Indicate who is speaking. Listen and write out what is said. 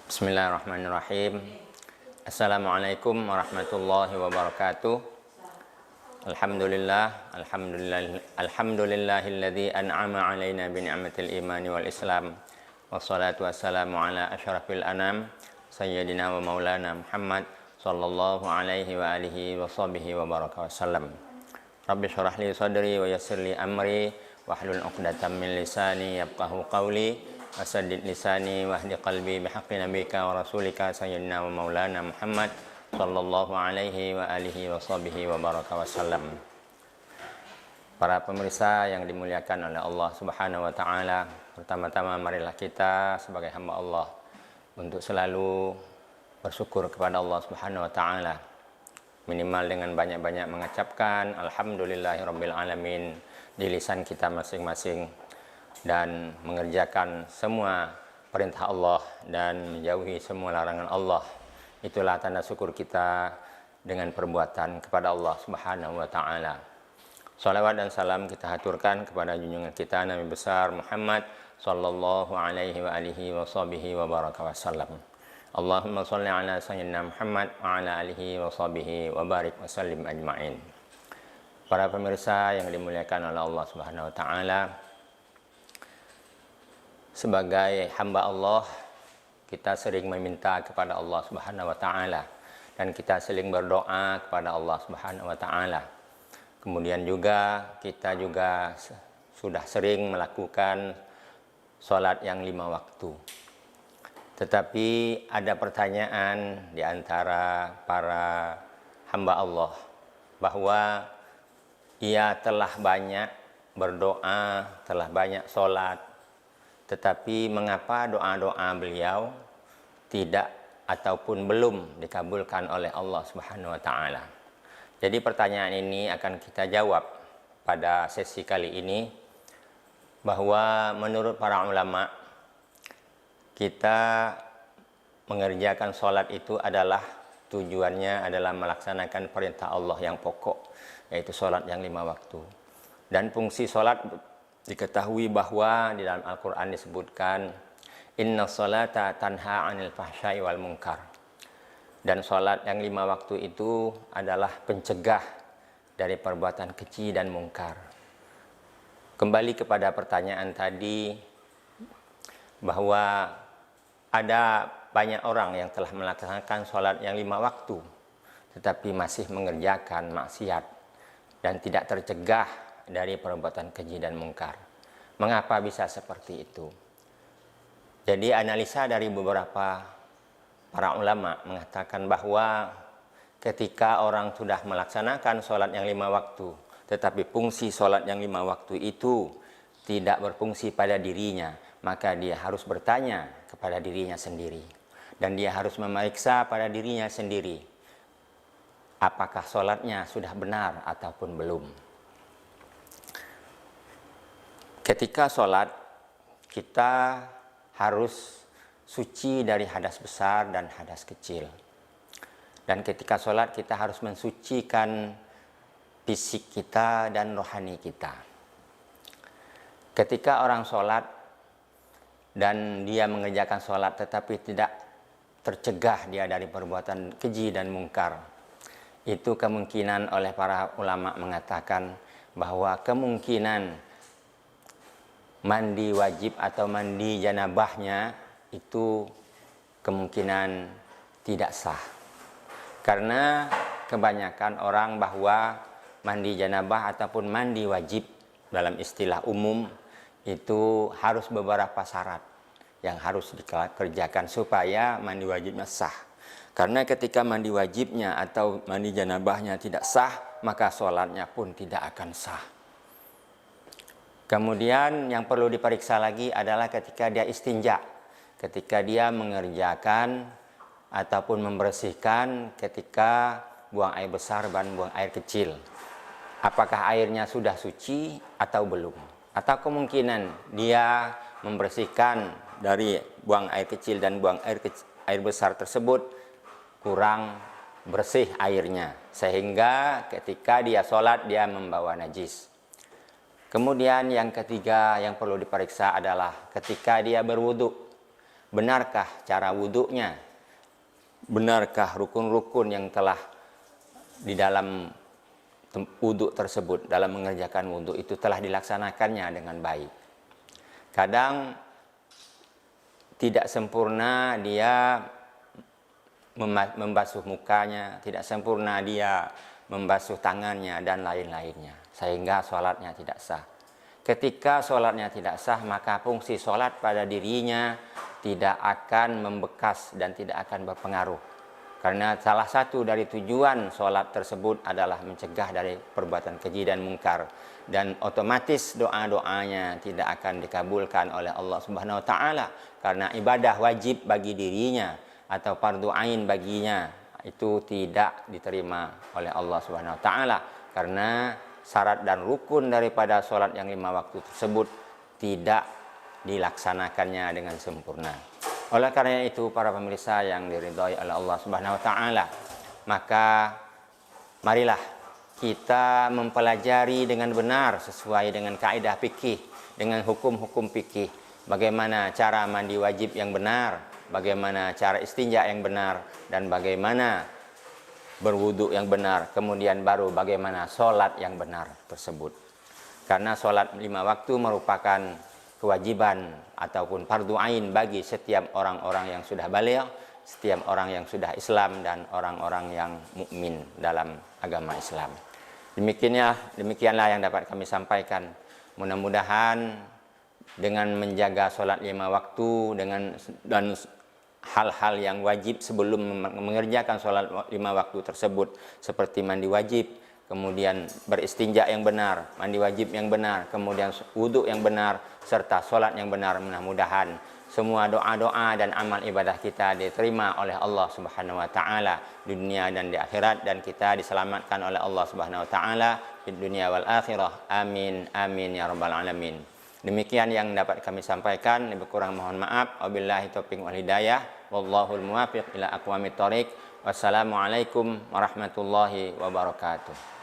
Speaker 1: Bismillahirrahmanirrahim. Assalamualaikum warahmatullahi wabarakatuh. Alhamdulillahilladzi an'ama alaina bi ni'matil imani wal islam. Wassalatu wassalamu ala asyrafil anam sayyidina wa maulana Muhammad sallallahu alaihi wa alihi wa sahbihi wa baraka wasallam. Rabbi syrah li sadri wa yassir li amri wahlul 'uqdatam min lisani yafqahu qawli. Asadid lisani wahdi qalbi bihaqqi nabika wa rasulika sayyidina wa maulana Muhammad sallallahu alaihi wa alihi wa sahbihi wa baraka wasallam. Para pemirsa yang dimuliakan oleh Allah Subhanahu wa taala, pertama-tama marilah kita sebagai hamba Allah untuk selalu bersyukur kepada Allah Subhanahu wa taala, minimal dengan banyak-banyak mengucapkan alhamdulillahirabbil alamin di lisan kita masing-masing, dan mengerjakan semua perintah Allah dan menjauhi semua larangan Allah. Itulah tanda syukur kita dengan perbuatan kepada Allah Subhanahu wa taala. Salawat dan salam kita haturkan kepada junjungan kita Nabi besar Muhammad sallallahu alaihi wa alihi wa sahbihi wa baraka wasallam. Allahumma shalli ala sayyidina Muhammad wa ala alihi wa sahbihi wa barik wa sallim ajma'in. Para pemirsa yang dimuliakan oleh Allah Subhanahu wa taala, sebagai hamba Allah, kita sering meminta kepada Allah Subhanahu wa taala dan kita sering berdoa kepada Allah Subhanahu wa taala. Kemudian juga kita juga sudah sering melakukan sholat yang 5 waktu. Tetapi ada pertanyaan di antara para hamba Allah bahwa ia telah banyak berdoa, telah banyak sholat, tetapi mengapa doa-doa beliau tidak ataupun belum dikabulkan oleh Allah Subhanahu wa taala? Jadi pertanyaan ini akan kita jawab pada sesi kali ini, bahwa menurut para ulama, kita mengerjakan sholat itu adalah tujuannya adalah melaksanakan perintah Allah yang pokok, yaitu sholat yang 5 waktu. Dan fungsi sholat diketahui bahwa di dalam Al-Quran disebutkan inna sholata tanha 'anil fahsya'i wal munkar, dan sholat yang 5 waktu itu adalah pencegah dari perbuatan keji dan mungkar. Kembali kepada pertanyaan tadi, bahwa ada banyak orang yang telah melaksanakan sholat yang 5 waktu tetapi masih mengerjakan maksiat dan tidak tercegah dari perbuatan keji dan mungkar. Mengapa bisa seperti itu? Jadi analisa dari beberapa para ulama mengatakan bahwa ketika orang sudah melaksanakan sholat yang 5 waktu, tetapi fungsi sholat yang 5 waktu itu tidak berfungsi pada dirinya, maka dia harus bertanya kepada dirinya sendiri. Dan dia harus memeriksa pada dirinya sendiri, apakah sholatnya sudah benar ataupun belum. Ketika sholat, kita harus suci dari hadas besar dan hadas kecil. Dan ketika sholat, kita harus mensucikan fisik kita dan rohani kita. Ketika orang sholat dan dia mengerjakan sholat tetapi tidak tercegah dia dari perbuatan keji dan mungkar, itu kemungkinan oleh para ulama mengatakan bahwa kemungkinan mandi wajib atau mandi janabahnya itu kemungkinan tidak sah. Karena kebanyakan orang bahwa mandi janabah ataupun mandi wajib dalam istilah umum itu harus beberapa syarat yang harus dikerjakan supaya mandi wajibnya sah. Karena ketika mandi wajibnya atau mandi janabahnya tidak sah, maka sholatnya pun tidak akan sah. Kemudian yang perlu diperiksa lagi adalah ketika dia istinja, ketika dia mengerjakan ataupun membersihkan ketika buang air besar dan buang air kecil. Apakah airnya sudah suci atau belum? Atau kemungkinan dia membersihkan dari buang air kecil dan buang air besar tersebut kurang bersih airnya, sehingga ketika dia sholat dia membawa najis. Kemudian yang ketiga yang perlu diperiksa adalah ketika dia berwudu, benarkah cara wudhunya, benarkah rukun-rukun yang telah di dalam wudhu tersebut, dalam mengerjakan wudhu itu telah dilaksanakannya dengan baik. Kadang tidak sempurna dia membasuh mukanya, tidak sempurna dia membasuh tangannya dan lain-lainnya, sehingga sholatnya tidak sah. Ketika sholatnya tidak sah, maka fungsi sholat pada dirinya tidak akan membekas dan tidak akan berpengaruh. Karena salah satu dari tujuan sholat tersebut adalah mencegah dari perbuatan keji dan mungkar. Dan otomatis doa-doanya tidak akan dikabulkan oleh Allah Subhanahu wa Ta'ala. Karena ibadah wajib bagi dirinya atau fardu ain baginya itu tidak diterima oleh Allah Subhanahu wa Ta'ala. Karena syarat dan rukun daripada sholat yang 5 waktu tersebut tidak dilaksanakannya dengan sempurna. Oleh karena itu, para pemirsa yang diridhai oleh Allah Subhanahu wa Ta'ala, maka marilah kita mempelajari dengan benar sesuai dengan kaidah fikih, dengan hukum-hukum fikih, bagaimana cara mandi wajib yang benar, bagaimana cara istinja yang benar, dan bagaimana berwudu yang benar, kemudian baru bagaimana sholat yang benar tersebut. Karena sholat 5 waktu merupakan kewajiban ataupun fardu ain bagi setiap orang-orang yang sudah baligh, setiap orang yang sudah Islam, dan orang-orang yang mukmin dalam agama Islam. Demikianlah yang dapat kami sampaikan. Mudah-mudahan dengan menjaga sholat 5 waktu dan hal-hal yang wajib sebelum mengerjakan sholat 5 waktu tersebut, seperti mandi wajib, kemudian beristinja yang benar, mandi wajib yang benar, kemudian wudhu yang benar, serta sholat yang benar. Mudah-mudahan semua doa-doa dan amal ibadah kita diterima oleh Allah Subhanahu wa Ta'ala di dunia dan di akhirat, dan kita diselamatkan oleh Allah Subhanahu wa Ta'ala di dunia wal akhirah. Amin amin ya rabbal alamin. Demikian yang dapat kami sampaikan, lebih kurang mohon maaf. Wabillahi taufiq wal hidayah, wallahul muwafiq ila aqwamit thoriq. Wassalamualaikum warahmatullahi wabarakatuh.